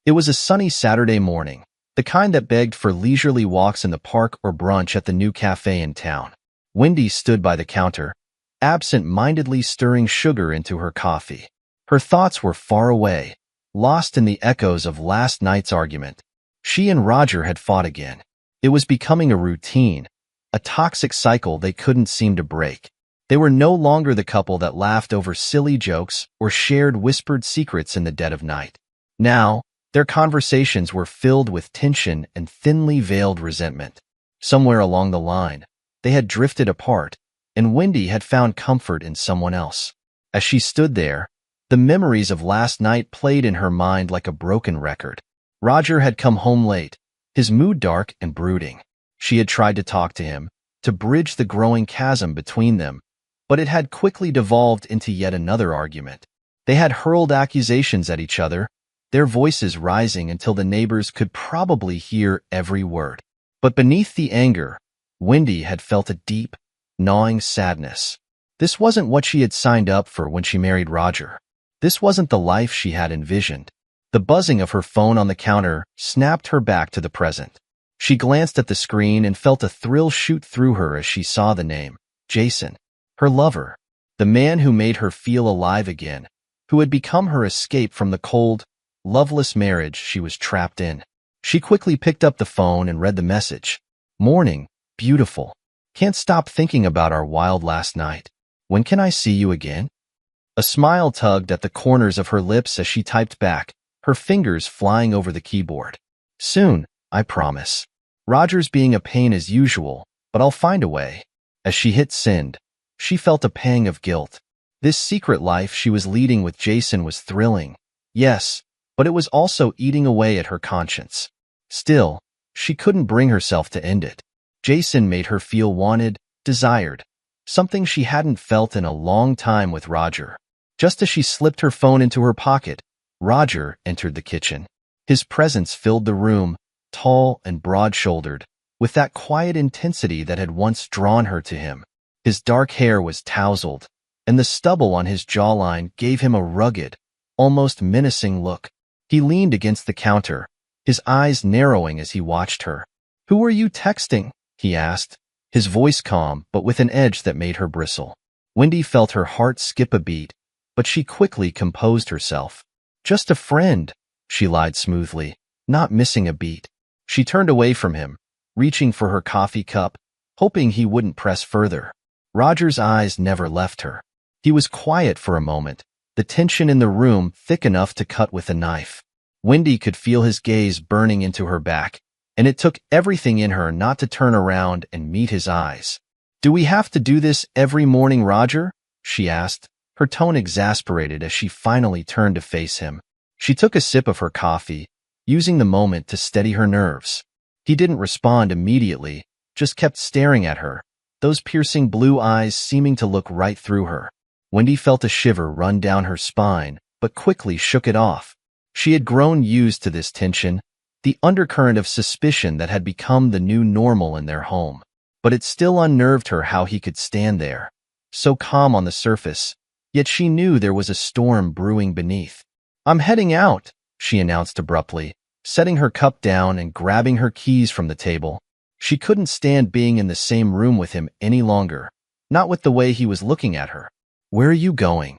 It was a sunny Saturday morning, the kind that begged for leisurely walks in the park or brunch at the new cafe in town. Wendy stood by the counter, absent-mindedly stirring sugar into her coffee. Her thoughts were far away, lost in the echoes of last night's argument. She and Roger had fought again. It was becoming a routine, a toxic cycle they couldn't seem to break. They were no longer the couple that laughed over silly jokes or shared whispered secrets in the dead of night. Now, their conversations were filled with tension and thinly veiled resentment. Somewhere along the line, they had drifted apart, and Wendy had found comfort in someone else. As she stood there, the memories of last night played in her mind like a broken record. Roger had come home late, his mood dark and brooding. She had tried to talk to him, to bridge the growing chasm between them, but it had quickly devolved into yet another argument. They had hurled accusations at each other, their voices rising until the neighbors could probably hear every word. But beneath the anger, Wendy had felt a deep, gnawing sadness. This wasn't what she had signed up for when she married Roger. This wasn't the life she had envisioned. The buzzing of her phone on the counter snapped her back to the present. She glanced at the screen and felt a thrill shoot through her as she saw the name, Jason, her lover, the man who made her feel alive again, who had become her escape from the cold, loveless marriage she was trapped in. She quickly picked up the phone and read the message. Morning, beautiful. Can't stop thinking about our wild last night. When can I see you again? A smile tugged at the corners of her lips as she typed back, her fingers flying over the keyboard. Soon, I promise. Roger's being a pain as usual, but I'll find a way. As she hit send, she felt a pang of guilt. This secret life she was leading with Jason was thrilling. Yes, but it was also eating away at her conscience. Still, she couldn't bring herself to end it. Jason made her feel wanted, desired, something she hadn't felt in a long time with Roger. Just as she slipped her phone into her pocket, Roger entered the kitchen. His presence filled the room, tall and broad-shouldered, with that quiet intensity that had once drawn her to him. His dark hair was tousled, and the stubble on his jawline gave him a rugged, almost menacing look. He leaned against the counter, his eyes narrowing as he watched her. "Who are you texting?" he asked, his voice calm but with an edge that made her bristle. Wendy felt her heart skip a beat, but she quickly composed herself. "Just a friend," she lied smoothly, not missing a beat. She turned away from him, reaching for her coffee cup, hoping he wouldn't press further. Roger's eyes never left her. He was quiet for a moment, the tension in the room thick enough to cut with a knife. Wendy could feel his gaze burning into her back, and it took everything in her not to turn around and meet his eyes. "Do we have to do this every morning, Roger?" she asked, her tone exasperated as she finally turned to face him. She took a sip of her coffee, using the moment to steady her nerves. He didn't respond immediately, just kept staring at her, those piercing blue eyes seeming to look right through her. Wendy felt a shiver run down her spine, but quickly shook it off. She had grown used to this tension, the undercurrent of suspicion that had become the new normal in their home. But it still unnerved her how he could stand there, so calm on the surface, yet she knew there was a storm brewing beneath. "I'm heading out," she announced abruptly, setting her cup down and grabbing her keys from the table. She couldn't stand being in the same room with him any longer, not with the way he was looking at her. "Where are you going?"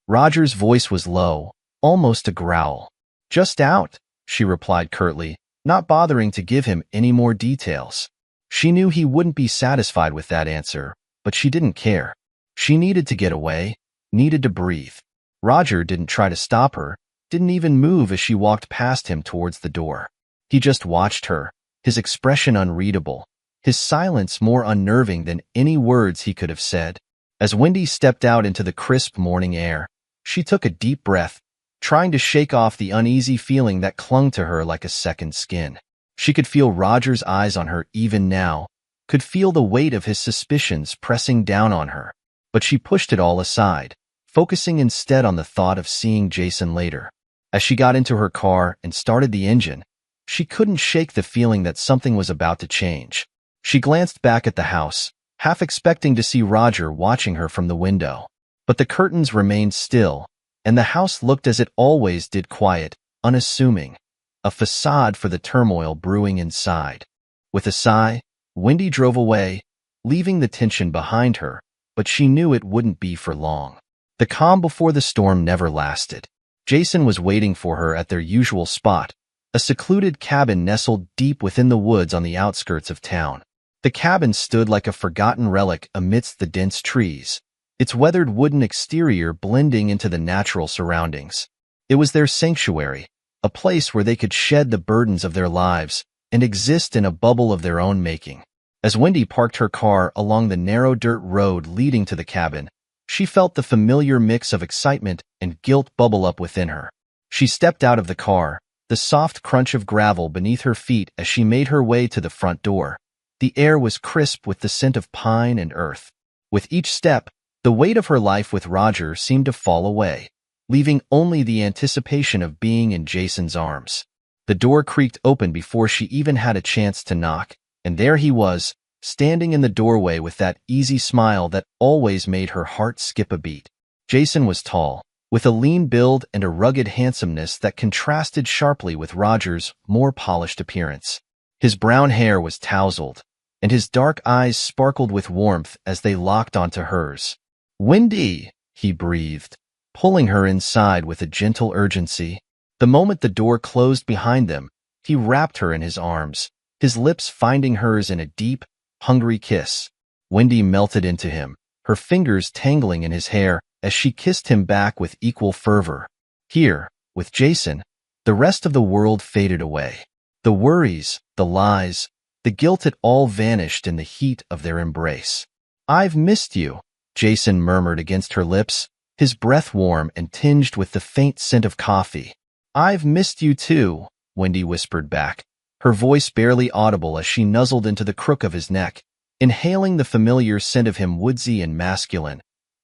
Roger's voice was low, almost a growl. "Just out," she replied curtly, not bothering to give him any more details. She knew he wouldn't be satisfied with that answer, but she didn't care. She needed to get away, needed to breathe. Roger didn't try to stop her, didn't even move as she walked past him towards the door. He just watched her, his expression unreadable, his silence more unnerving than any words he could have said. As Wendy stepped out into the crisp morning air, she took a deep breath, trying to shake off the uneasy feeling that clung to her like a second skin. She could feel Roger's eyes on her even now, could feel the weight of his suspicions pressing down on her. But she pushed it all aside, focusing instead on the thought of seeing Jason later. As she got into her car and started the engine, she couldn't shake the feeling that something was about to change. She glanced back at the house, half expecting to see Roger watching her from the window. But the curtains remained still, and the house looked as it always did, quiet, unassuming. a facade for the turmoil brewing inside. With a sigh, Wendy drove away, leaving the tension behind her, but she knew it wouldn't be for long. The calm before the storm never lasted. Jason was waiting for her at their usual spot, a secluded cabin nestled deep within the woods on the outskirts of town. The cabin stood like a forgotten relic amidst the dense trees, its weathered wooden exterior blending into the natural surroundings. It was their sanctuary, a place where they could shed the burdens of their lives and exist in a bubble of their own making. As Wendy parked her car along the narrow dirt road leading to the cabin, she felt the familiar mix of excitement and guilt bubble up within her. She stepped out of the car, the soft crunch of gravel beneath her feet as she made her way to the front door. The air was crisp with the scent of pine and earth. With each step, the weight of her life with Roger seemed to fall away, leaving only the anticipation of being in Jason's arms. The door creaked open before she even had a chance to knock, and there he was, standing in the doorway with that easy smile that always made her heart skip a beat. Jason was tall, with a lean build and a rugged handsomeness that contrasted sharply with Roger's more polished appearance. His brown hair was tousled, and his dark eyes sparkled with warmth as they locked onto hers. "Wendy," he breathed, pulling her inside with a gentle urgency. The moment the door closed behind them, he wrapped her in his arms, his lips finding hers in a deep, hungry kiss. Wendy melted into him, her fingers tangling in his hair as she kissed him back with equal fervor. Here, with Jason, the rest of the world faded away. The worries, the lies, the guilt had all vanished in the heat of their embrace. "I've missed you," Jason murmured against her lips, his breath warm and tinged with the faint scent of coffee. "I've missed you too," Wendy whispered back, her voice barely audible as she nuzzled into the crook of his neck, inhaling the familiar scent of him woodsy and masculine,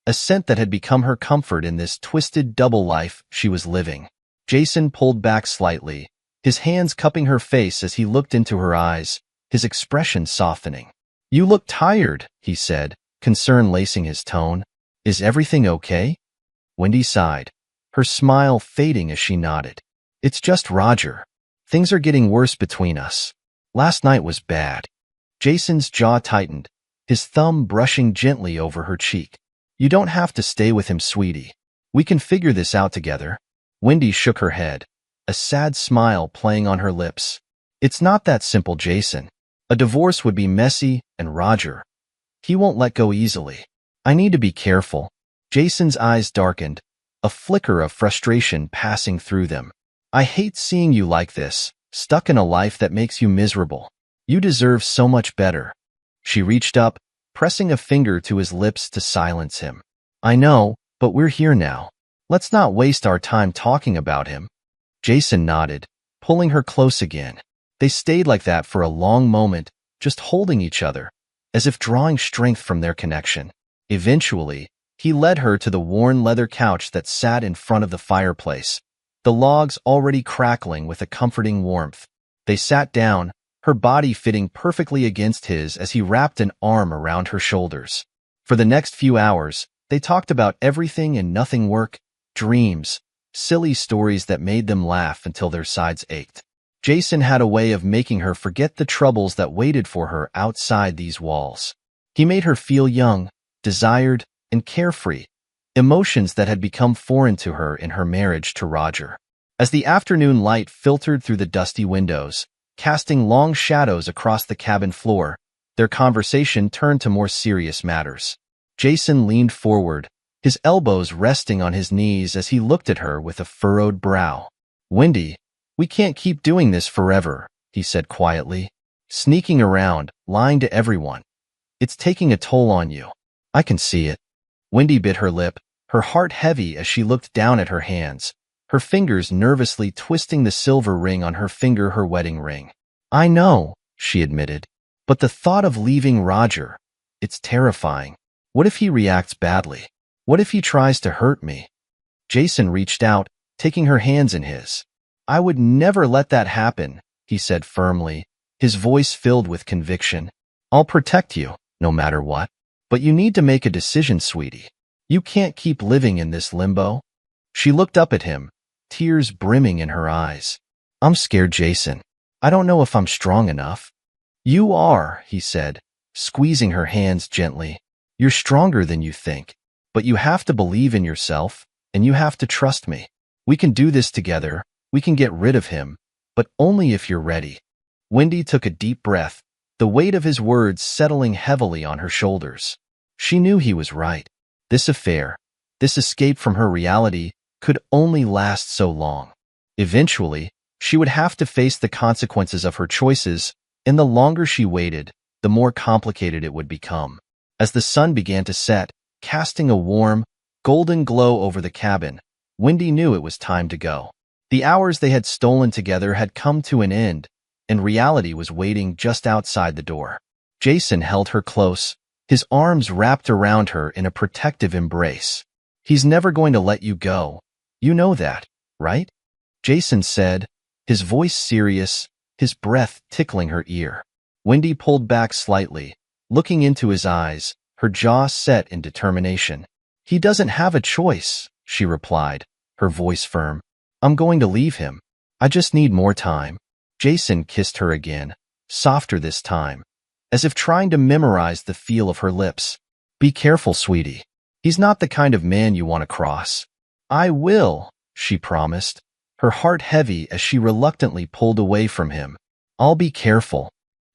a scent that had become her comfort in this twisted double life she was living. Jason pulled back slightly, his hands cupping her face as he looked into her eyes, his expression softening. "You look tired," he said, concern lacing his tone. "Is everything okay?" Wendy sighed, her smile fading as she nodded. "It's just Roger. Things are getting worse between us. Last night was bad." Jason's jaw tightened, his thumb brushing gently over her cheek. "You don't have to stay with him, sweetie. We can figure this out together." Wendy shook her head, a sad smile playing on her lips. "It's not that simple, Jason. A divorce would be messy, and Roger, he won't let go easily. I need to be careful." Jason's eyes darkened, a flicker of frustration passing through them. "I hate seeing you like this, stuck in a life that makes you miserable. You deserve so much better." She reached up, pressing a finger to his lips to silence him. "I know, but we're here now. Let's not waste our time talking about him." Jason nodded, pulling her close again. They stayed like that for a long moment, just holding each other, as if drawing strength from their connection. Eventually, he led her to the worn leather couch that sat in front of the fireplace, the logs already crackling with a comforting warmth. They sat down, her body fitting perfectly against his as he wrapped an arm around her shoulders. For the next few hours, they talked about everything and nothing: work, dreams, silly stories that made them laugh until their sides ached. Jason had a way of making her forget the troubles that waited for her outside these walls. He made her feel young, desired, and carefree, emotions that had become foreign to her in her marriage to Roger. As the afternoon light filtered through the dusty windows, casting long shadows across the cabin floor, their conversation turned to more serious matters. Jason leaned forward, his elbows resting on his knees as he looked at her with a furrowed brow. "Wendy, we can't keep doing this forever," he said quietly. "Sneaking around, lying to everyone. It's taking a toll on you. I can see it." Wendy bit her lip, her heart heavy as she looked down at her hands, her fingers nervously twisting the silver ring on her finger, her wedding ring. "I know," she admitted, "but the thought of leaving Roger, it's terrifying. What if he reacts badly? What if he tries to hurt me?" Jason reached out, taking her hands in his. "I would never let that happen," he said firmly, his voice filled with conviction. "I'll protect you, no matter what. But you need to make a decision, sweetie. You can't keep living in this limbo." She looked up at him, tears brimming in her eyes. I'm scared, Jason. I don't know if I'm strong enough. You are, he said, squeezing her hands gently. You're stronger than you think. But you have to believe in yourself, and you have to trust me. We can do this together. We can get rid of him, but only if you're ready. Wendy took a deep breath, the weight of his words settling heavily on her shoulders. She knew he was right. This affair, this escape from her reality, could only last so long. Eventually, she would have to face the consequences of her choices, and the longer she waited, the more complicated it would become. As the sun began to set, casting a warm, golden glow over the cabin, Wendy knew it was time to go. The hours they had stolen together had come to an end, and reality was waiting just outside the door. Jason held her close, his arms wrapped around her in a protective embrace. He's never going to let you go. You know that, right? Jason said, his voice serious, his breath tickling her ear. Wendy pulled back slightly, looking into his eyes, her jaw set in determination. He doesn't have a choice, she replied, her voice firm. I'm going to leave him. I just need more time. Jason kissed her again, softer this time, as if trying to memorize the feel of her lips. Be careful, sweetie. He's not the kind of man you want to cross. I will, she promised, her heart heavy as she reluctantly pulled away from him. I'll be careful.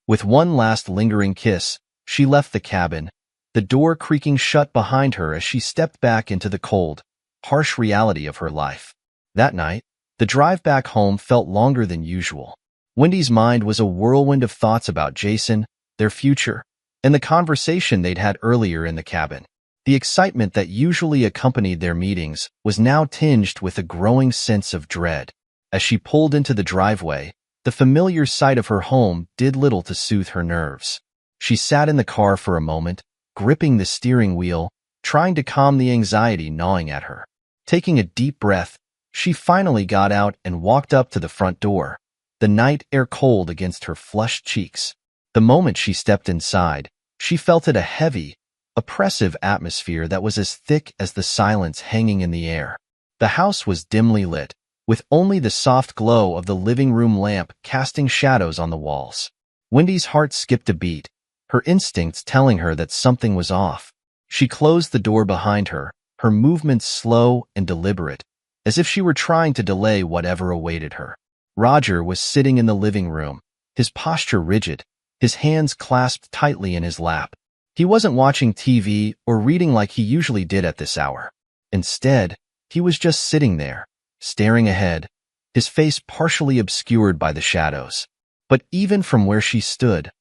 With one last lingering kiss, she left the cabin, the door creaking shut behind her as she stepped back into the cold, harsh reality of her life. That night, the drive back home felt longer than usual. Wendy's mind was a whirlwind of thoughts about Jason, their future, and the conversation they'd had earlier in the cabin. The excitement that usually accompanied their meetings was now tinged with a growing sense of dread. As she pulled into the driveway, the familiar sight of her home did little to soothe her nerves. She sat in the car for a moment, gripping the steering wheel, trying to calm the anxiety gnawing at her. Taking a deep breath, she finally got out and walked up to the front door, the night air cold against her flushed cheeks. The moment she stepped inside, she felt it a heavy, oppressive atmosphere that was as thick as the silence hanging in the air. The house was dimly lit, with only the soft glow of the living room lamp casting shadows on the walls. Wendy's heart skipped a beat, her instincts telling her that something was off. She closed the door behind her, her movements slow and deliberate, as if she were trying to delay whatever awaited her. Roger was sitting in the living room, his posture rigid, his hands clasped tightly in his lap. He wasn't watching TV or reading like he usually did at this hour. Instead, he was just sitting there, staring ahead, his face partially obscured by the shadows. But even from where she stood,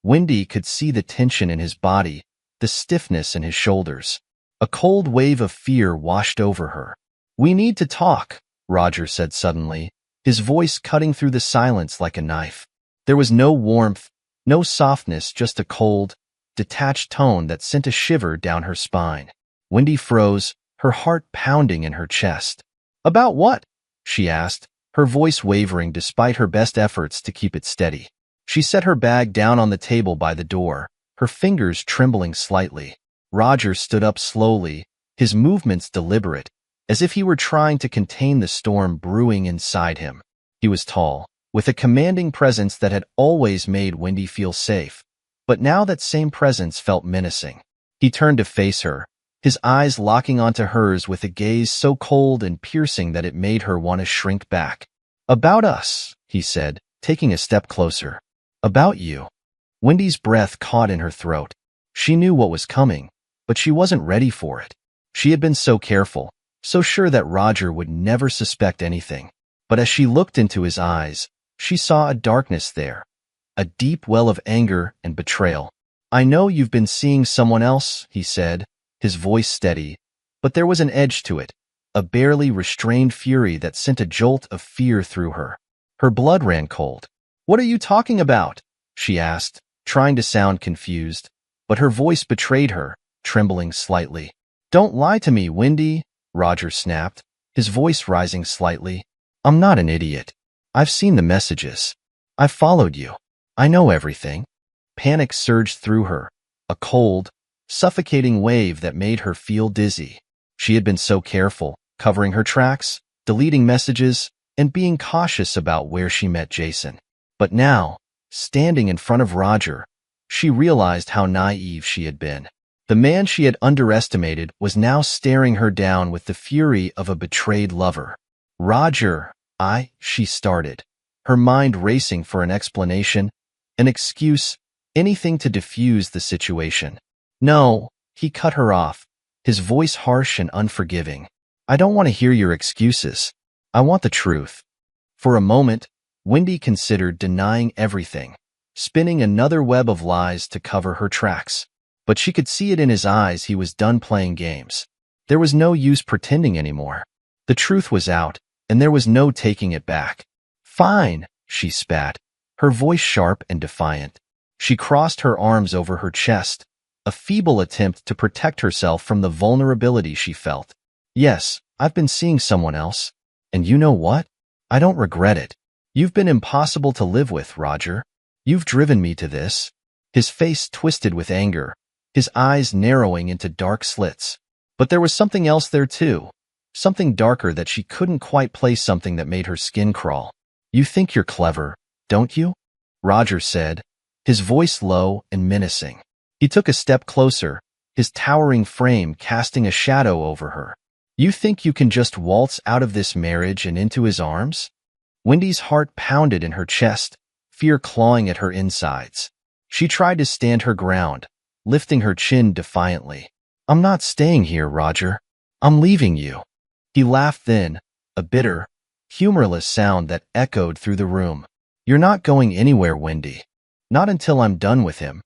Wendy could see the tension in his body, the stiffness in his shoulders. A cold wave of fear washed over her. "We need to talk," Roger said suddenly, his voice cutting through the silence like a knife. There was no warmth, no softness, just a cold, detached tone that sent a shiver down her spine. Wendy froze, her heart pounding in her chest. "About what?" she asked, her voice wavering despite her best efforts to keep it steady. She set her bag down on the table by the door, her fingers trembling slightly. Roger stood up slowly, his movements deliberate, as if he were trying to contain the storm brewing inside him. He was tall, with a commanding presence that had always made Wendy feel safe, but now that same presence felt menacing. He turned to face her, his eyes locking onto hers with a gaze so cold and piercing that it made her want to shrink back. "About us," he said, taking a step closer. "About you." Wendy's breath caught in her throat. She knew what was coming, but she wasn't ready for it. She had been so careful, so sure that Roger would never suspect anything. But as she looked into his eyes, she saw a darkness there, a deep well of anger and betrayal. "I know you've been seeing someone else," he said, his voice steady, but there was an edge to it, a barely restrained fury that sent a jolt of fear through her. Her blood ran cold. "What are you talking about?" she asked, trying to sound confused, but her voice betrayed her, trembling slightly. "Don't lie to me, Wendy," Roger snapped, his voice rising slightly. "I'm not an idiot. I've seen the messages. I've followed you. I know everything." Panic surged through her, a cold, suffocating wave that made her feel dizzy. She had been so careful, covering her tracks, deleting messages, and being cautious about where she met Jason. But now, standing in front of Roger, she realized how naive she had been. The man she had underestimated was now staring her down with the fury of a betrayed lover. Roger, she started, her mind racing for an explanation, an excuse, anything to diffuse the situation. No, he cut her off, his voice harsh and unforgiving. I don't want to hear your excuses. I want the truth. For a moment, Wendy considered denying everything, spinning another web of lies to cover her tracks. But she could see it in his eyes he was done playing games. There was no use pretending anymore. The truth was out, and there was no taking it back. Fine, she spat, her voice sharp and defiant. She crossed her arms over her chest, a feeble attempt to protect herself from the vulnerability she felt. Yes, I've been seeing someone else. And you know what? I don't regret it. You've been impossible to live with, Roger. You've driven me to this. His face twisted with anger, his eyes narrowing into dark slits. But there was something else there too, something darker that she couldn't quite place, something that made her skin crawl. You think you're clever, don't you? Roger said, his voice low and menacing. He took a step closer, his towering frame casting a shadow over her. You think you can just waltz out of this marriage and into his arms? Wendy's heart pounded in her chest, fear clawing at her insides. She tried to stand her ground, lifting her chin defiantly. I'm not staying here, Roger. I'm leaving you. He laughed then, a bitter, humorless sound that echoed through the room. You're not going anywhere, Wendy. Not until I'm done with him.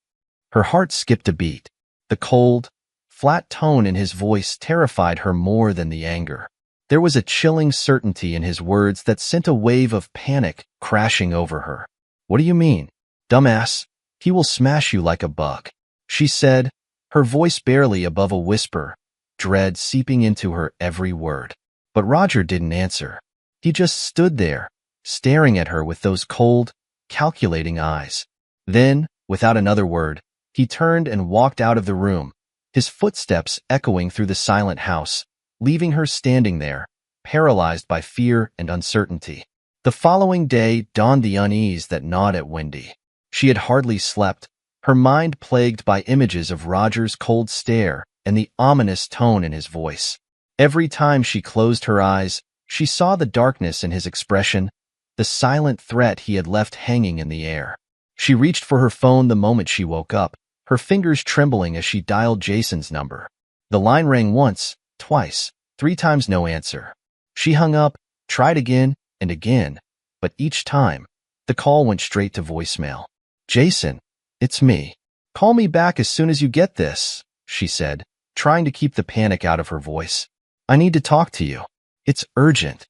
Her heart skipped a beat. The cold, flat tone in his voice terrified her more than the anger. There was a chilling certainty in his words that sent a wave of panic crashing over her. What do you mean? Dumbass, he will smash you like a bug, she said, her voice barely above a whisper, dread seeping into her every word. But Roger didn't answer. He just stood there, staring at her with those cold, calculating eyes. Then, without another word, he turned and walked out of the room, his footsteps echoing through the silent house, leaving her standing there, paralyzed by fear and uncertainty. The following day dawned the unease that gnawed at Wendy. She had hardly slept, her mind plagued by images of Roger's cold stare and the ominous tone in his voice. Every time she closed her eyes, she saw the darkness in his expression, the silent threat he had left hanging in the air. She reached for her phone the moment she woke up, her fingers trembling as she dialed Jason's number. The line rang once, twice, 3 times, no answer. She hung up, tried again and again, but each time, the call went straight to voicemail. Jason, it's me. Call me back as soon as you get this, she said, trying to keep the panic out of her voice. I need to talk to you. It's urgent.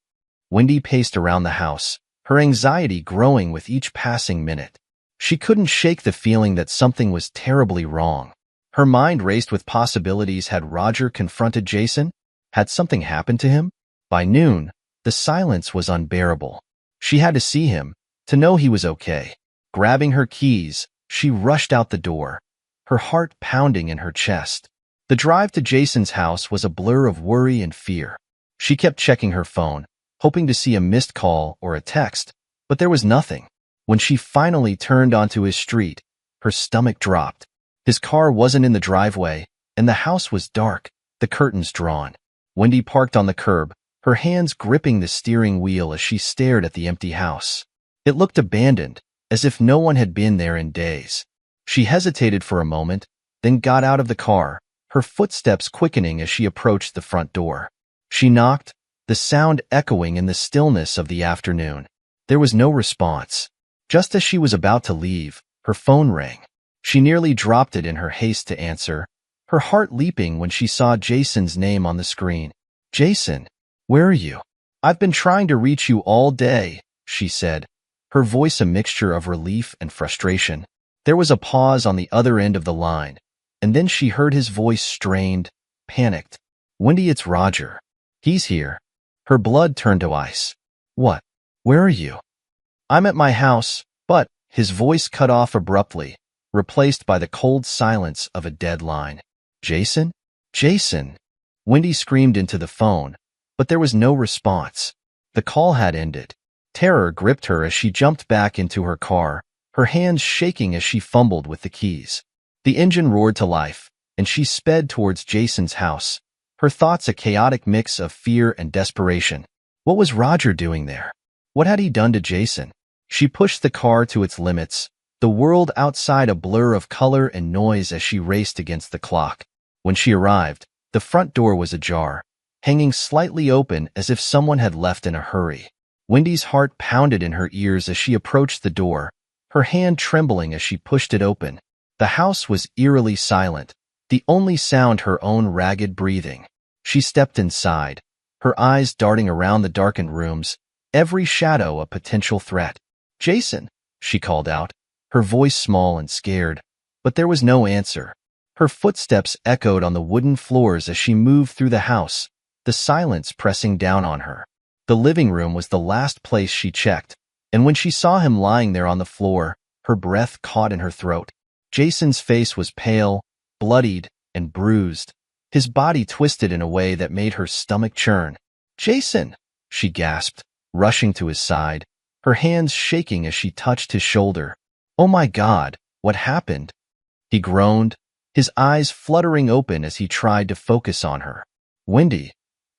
Wendy paced around the house, her anxiety growing with each passing minute. She couldn't shake the feeling that something was terribly wrong. Her mind raced with possibilities. Had Roger confronted Jason? Had something happened to him? By noon, the silence was unbearable. She had to see him, to know he was okay. Grabbing her keys, she rushed out the door, her heart pounding in her chest. The drive to Jason's house was a blur of worry and fear. She kept checking her phone, hoping to see a missed call or a text, but there was nothing. When she finally turned onto his street, her stomach dropped. His car wasn't in the driveway, and the house was dark, the curtains drawn. Wendy parked on the curb, her hands gripping the steering wheel as she stared at the empty house. It looked abandoned, as if no one had been there in days. She hesitated for a moment, then got out of the car, her footsteps quickening as she approached the front door. She knocked, the sound echoing in the stillness of the afternoon. There was no response. Just as she was about to leave, her phone rang. She nearly dropped it in her haste to answer, her heart leaping when she saw Jason's name on the screen. Jason, where are you? I've been trying to reach you all day, she said, her voice a mixture of relief and frustration. There was a pause on the other end of the line, and then she heard his voice strained, panicked. Wendy, it's Roger. He's here. Her blood turned to ice. What? Where are you? I'm at my house, but his voice cut off abruptly, replaced by the cold silence of a dead line. Jason? Jason! Wendy screamed into the phone, but there was no response. The call had ended. Terror gripped her as she jumped back into her car, her hands shaking as she fumbled with the keys. The engine roared to life, and she sped towards Jason's house, her thoughts a chaotic mix of fear and desperation. What was Roger doing there? What had he done to Jason? She pushed the car to its limits, the world outside a blur of color and noise as she raced against the clock. When she arrived, the front door was ajar, hanging slightly open as if someone had left in a hurry. Wendy's heart pounded in her ears as she approached the door, her hand trembling as she pushed it open. The house was eerily silent, the only sound her own ragged breathing. She stepped inside, her eyes darting around the darkened rooms, every shadow a potential threat. "Jason," she called out, her voice small and scared, but there was no answer. Her footsteps echoed on the wooden floors as she moved through the house, the silence pressing down on her. The living room was the last place she checked, and when she saw him lying there on the floor, her breath caught in her throat. Jason's face was pale, bloodied, and bruised, his body twisted in a way that made her stomach churn. "Jason!" she gasped, rushing to his side, her hands shaking as she touched his shoulder. "Oh my God, what happened?" He groaned, his eyes fluttering open as he tried to focus on her. "Wendy,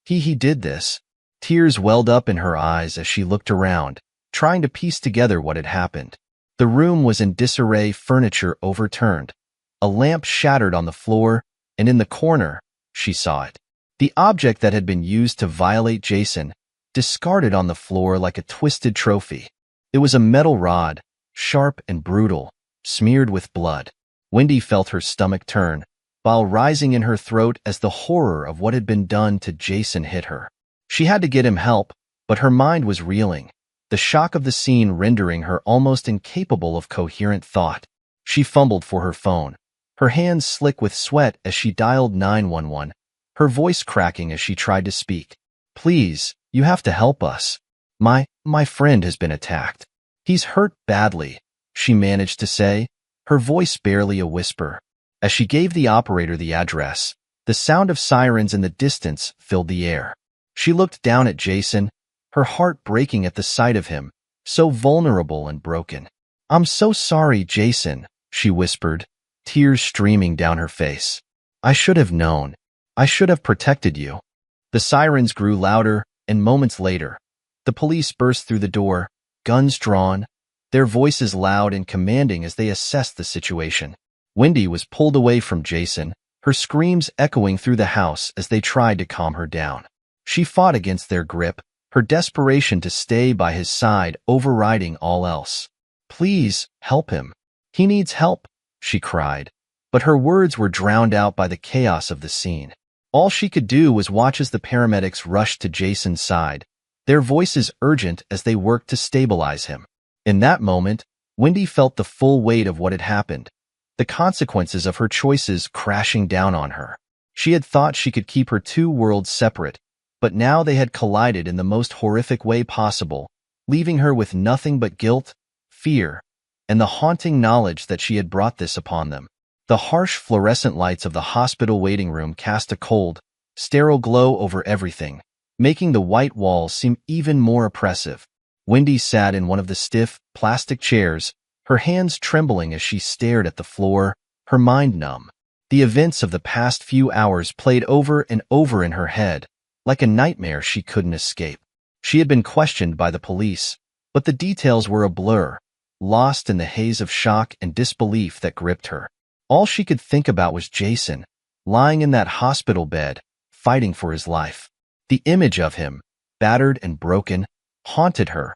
he did this." Tears welled up in her eyes as she looked around, trying to piece together what had happened. The room was in disarray, furniture overturned. A lamp shattered on the floor, and in the corner, she saw it. The object that had been used to violate Jason, discarded on the floor like a twisted trophy. It was a metal rod, sharp and brutal, smeared with blood. Wendy felt her stomach turn, while rising in her throat as the horror of what had been done to Jason hit her. She had to get him help, but her mind was reeling, the shock of the scene rendering her almost incapable of coherent thought. She fumbled for her phone, her hands slick with sweat as she dialed 911, her voice cracking as she tried to speak. "Please, you have to help us. My friend has been attacked. He's hurt badly," she managed to say, her voice barely a whisper. As she gave the operator the address, the sound of sirens in the distance filled the air. She looked down at Jason, her heart breaking at the sight of him, so vulnerable and broken. "I'm so sorry, Jason," she whispered, tears streaming down her face. "I should have known. I should have protected you." The sirens grew louder, and moments later, the police burst through the door, guns drawn, their voices loud and commanding as they assessed the situation. Wendy was pulled away from Jason, her screams echoing through the house as they tried to calm her down. She fought against their grip, her desperation to stay by his side overriding all else. "Please, help him. He needs help," she cried, but her words were drowned out by the chaos of the scene. All she could do was watch as the paramedics rushed to Jason's side, their voices urgent as they worked to stabilize him. In that moment, Wendy felt the full weight of what had happened, the consequences of her choices crashing down on her. She had thought she could keep her two worlds separate, but now they had collided in the most horrific way possible, leaving her with nothing but guilt, fear, and the haunting knowledge that she had brought this upon them. The harsh fluorescent lights of the hospital waiting room cast a cold, sterile glow over everything, making the white walls seem even more oppressive. Wendy sat in one of the stiff, plastic chairs, her hands trembling as she stared at the floor, her mind numb. The events of the past few hours played over and over in her head, like a nightmare she couldn't escape. She had been questioned by the police, but the details were a blur, lost in the haze of shock and disbelief that gripped her. All she could think about was Jason, lying in that hospital bed, fighting for his life. The image of him, battered and broken, haunted her,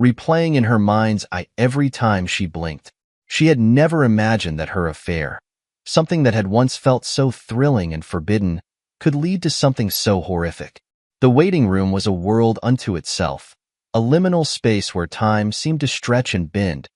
replaying in her mind's eye every time she blinked. She had never imagined that her affair, something that had once felt so thrilling and forbidden, could lead to something so horrific. The waiting room was a world unto itself, a liminal space where time seemed to stretch and bend,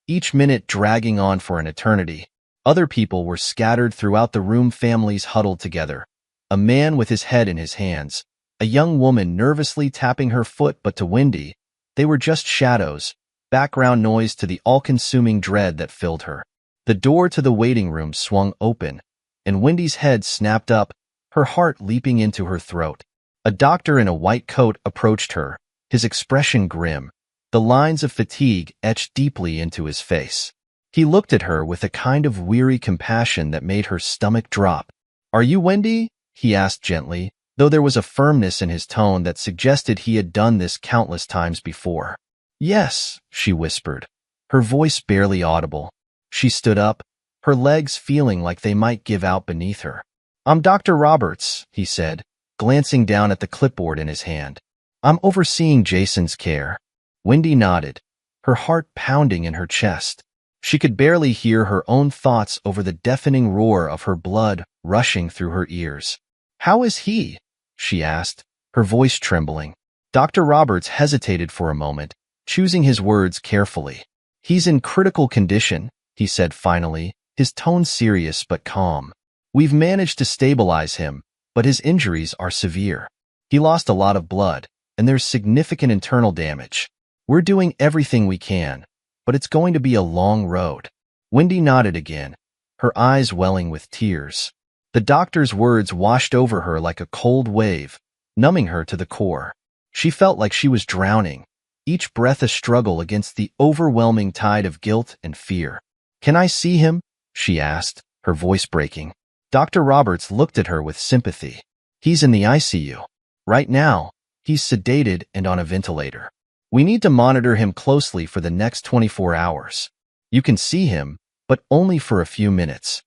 each minute dragging on for an eternity. Other people were scattered throughout the room, families huddled together, a man with his head in his hands, a young woman nervously tapping her foot, but to Wendy, they were just shadows, background noise to the all-consuming dread that filled her. The door to the waiting room swung open, and Wendy's head snapped up, her heart leaping into her throat. A doctor in a white coat approached her, his expression grim, the lines of fatigue etched deeply into his face. He looked at her with a kind of weary compassion that made her stomach drop. "Are you Wendy?" he asked gently, though there was a firmness in his tone that suggested he had done this countless times before. "Yes," she whispered, her voice barely audible. She stood up, her legs feeling like they might give out beneath her. "I'm Dr. Roberts," he said, glancing down at the clipboard in his hand. "I'm overseeing Jason's care." Wendy nodded, her heart pounding in her chest. She could barely hear her own thoughts over the deafening roar of her blood rushing through her ears. "How is he?" she asked, her voice trembling. Dr. Roberts hesitated for a moment, choosing his words carefully. "He's in critical condition," he said finally, his tone serious but calm. "We've managed to stabilize him, but his injuries are severe. He lost a lot of blood, and there's significant internal damage. We're doing everything we can, but it's going to be a long road." Wendy nodded again, her eyes welling with tears. The doctor's words washed over her like a cold wave, numbing her to the core. She felt like she was drowning, each breath a struggle against the overwhelming tide of guilt and fear. "Can I see him?" she asked, her voice breaking. Dr. Roberts looked at her with sympathy. "He's in the ICU. Right now, he's sedated and on a ventilator. We need to monitor him closely for the next 24 hours. You can see him, but only for a few minutes."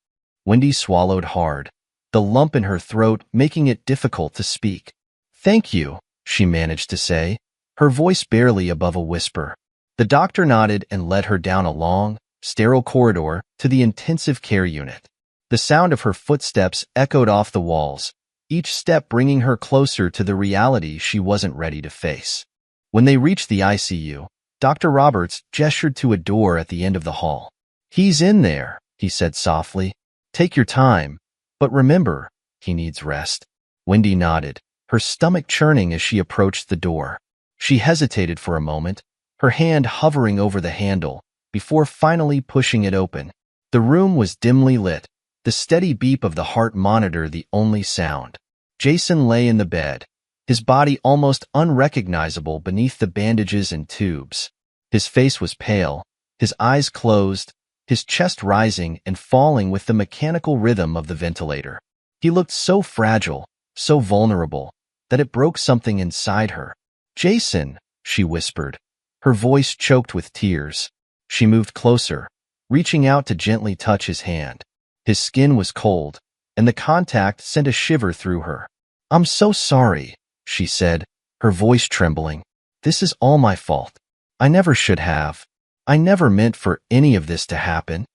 Wendy swallowed hard, the lump in her throat making it difficult to speak. "Thank you," she managed to say, her voice barely above a whisper. The doctor nodded and led her down a long, sterile corridor to the intensive care unit. The sound of her footsteps echoed off the walls, each step bringing her closer to the reality she wasn't ready to face. When they reached the ICU, Dr. Roberts gestured to a door at the end of the hall. "He's in there," he said softly. "Take your time, but remember, he needs rest." Wendy nodded, her stomach churning as she approached the door. She hesitated for a moment, her hand hovering over the handle, before finally pushing it open. The room was dimly lit, the steady beep of the heart monitor the only sound. Jason lay in the bed, his body almost unrecognizable beneath the bandages and tubes. His face was pale, his eyes closed, his chest rising and falling with the mechanical rhythm of the ventilator. He looked so fragile, so vulnerable, that it broke something inside her. "Jason," she whispered, her voice choked with tears. She moved closer, reaching out to gently touch his hand. His skin was cold, and the contact sent a shiver through her. "I'm so sorry," she said, her voice trembling. "This is all my fault. I never should have. I never meant for any of this to happen."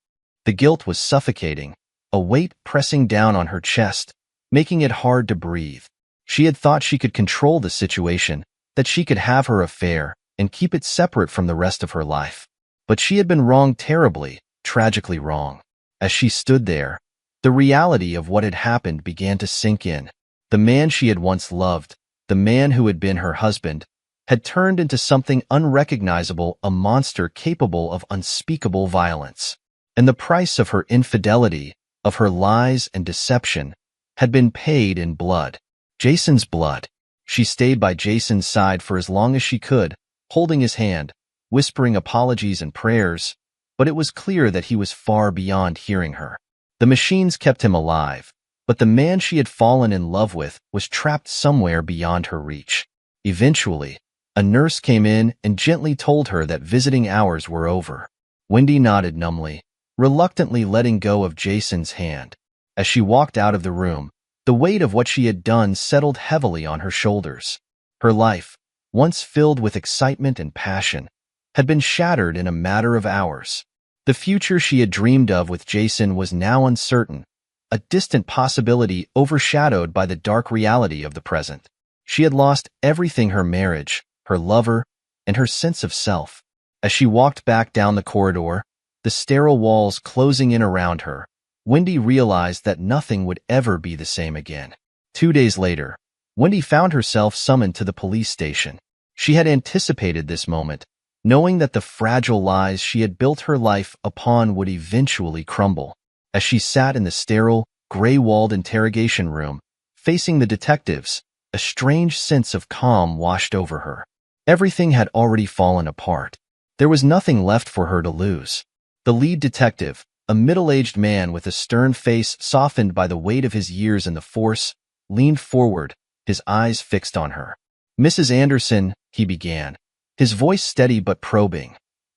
The guilt was suffocating, a weight pressing down on her chest, making it hard to breathe. She had thought she could control the situation, that she could have her affair and keep it separate from the rest of her life. But she had been wrong terribly, tragically wrong. As she stood there, the reality of what had happened began to sink in. The man she had once loved, the man who had been her husband, had turned into something unrecognizable, a monster capable of unspeakable violence. And the price of her infidelity, of her lies and deception, had been paid in blood. Jason's blood. She stayed by Jason's side for as long as she could, holding his hand, whispering apologies and prayers, but it was clear that he was far beyond hearing her. The machines kept him alive, but the man she had fallen in love with was trapped somewhere beyond her reach. Eventually, a nurse came in and gently told her that visiting hours were over. Wendy nodded numbly, reluctantly letting go of Jason's hand. As she walked out of the room, the weight of what she had done settled heavily on her shoulders. Her life, once filled with excitement and passion, had been shattered in a matter of hours. The future she had dreamed of with Jason was now uncertain, a distant possibility overshadowed by the dark reality of the present. She had lost everything: her marriage, her lover, and her sense of self. As she walked back down the corridor, the sterile walls closing in around her, Wendy realized that nothing would ever be the same again. 2 days later, Wendy found herself summoned to the police station. She had anticipated this moment, knowing that the fragile lies she had built her life upon would eventually crumble. As she sat in the sterile, gray-walled interrogation room, facing the detectives, a strange sense of calm washed over her. Everything had already fallen apart. There was nothing left for her to lose. The lead detective, a middle-aged man with a stern face softened by the weight of his years in the force, leaned forward, his eyes fixed on her. "Mrs. Anderson," he began, his voice steady but probing.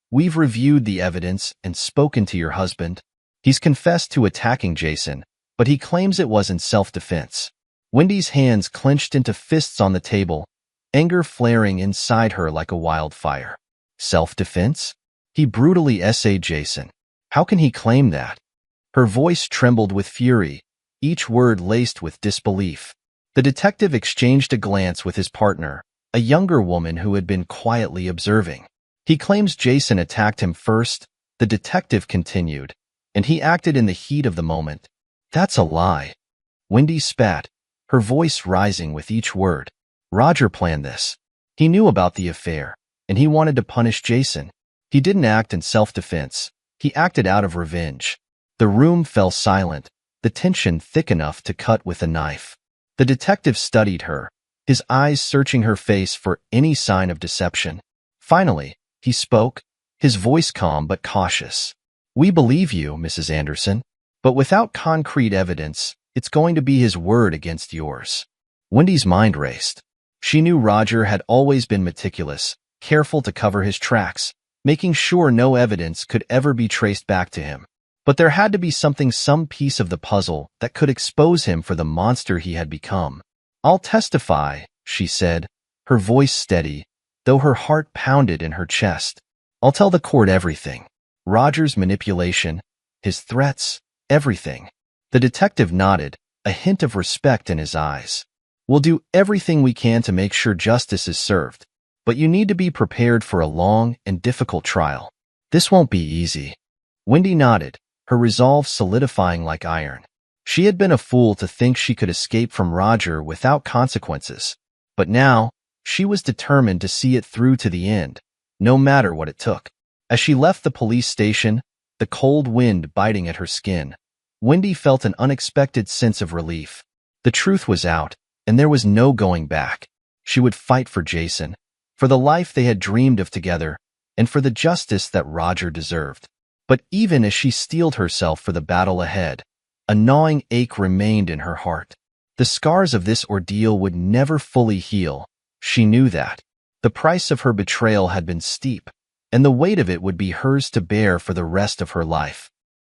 "We've reviewed the evidence and spoken to your husband. He's confessed to attacking Jason, but he claims it was in self-defense." Wendy's hands clenched into fists on the table, anger flaring inside her like a wildfire. Self-defense? He brutally essayed Jason. How can he claim that? Her voice trembled with fury, each word laced with disbelief. The detective exchanged a glance with his partner, a younger woman who had been quietly observing. "He claims Jason attacked him first," the detective continued, "and he acted in the heat of the moment." "That's a lie." Wendy spat, her voice rising with each word. "Roger planned this. He knew about the affair, and he wanted to punish Jason. He didn't act in self-defense. He acted out of revenge." The room fell silent, the tension thick enough to cut with a knife. The detective studied her, his eyes searching her face for any sign of deception. Finally, he spoke, his voice calm but cautious. "We believe you, Mrs. Anderson, but without concrete evidence, it's going to be his word against yours." Wendy's mind raced. She knew Roger had always been meticulous, careful to cover his tracks, making sure no evidence could ever be traced back to him. But there had to be some piece of the puzzle that could expose him for the monster he had become. "I'll testify," she said, her voice steady, though her heart pounded in her chest. "I'll tell the court everything. Roger's manipulation, his threats, everything." The detective nodded, a hint of respect in his eyes. "We'll do everything we can to make sure justice is served, but you need to be prepared for a long and difficult trial. This won't be easy." Wendy nodded, her resolve solidifying like iron. She had been a fool to think she could escape from Roger without consequences, but now she was determined to see it through to the end, no matter what it took. As she left the police station, the cold wind biting at her skin, Wendy felt an unexpected sense of relief. The truth was out, and there was no going back. She would fight for Jason, for the life they had dreamed of together, and for the justice that Roger deserved. But even as she steeled herself for the battle ahead, a gnawing ache remained in her heart. The scars of this ordeal would never fully heal. She knew that. The price of her betrayal had been steep, and the weight of it would be hers to bear for the rest of her life.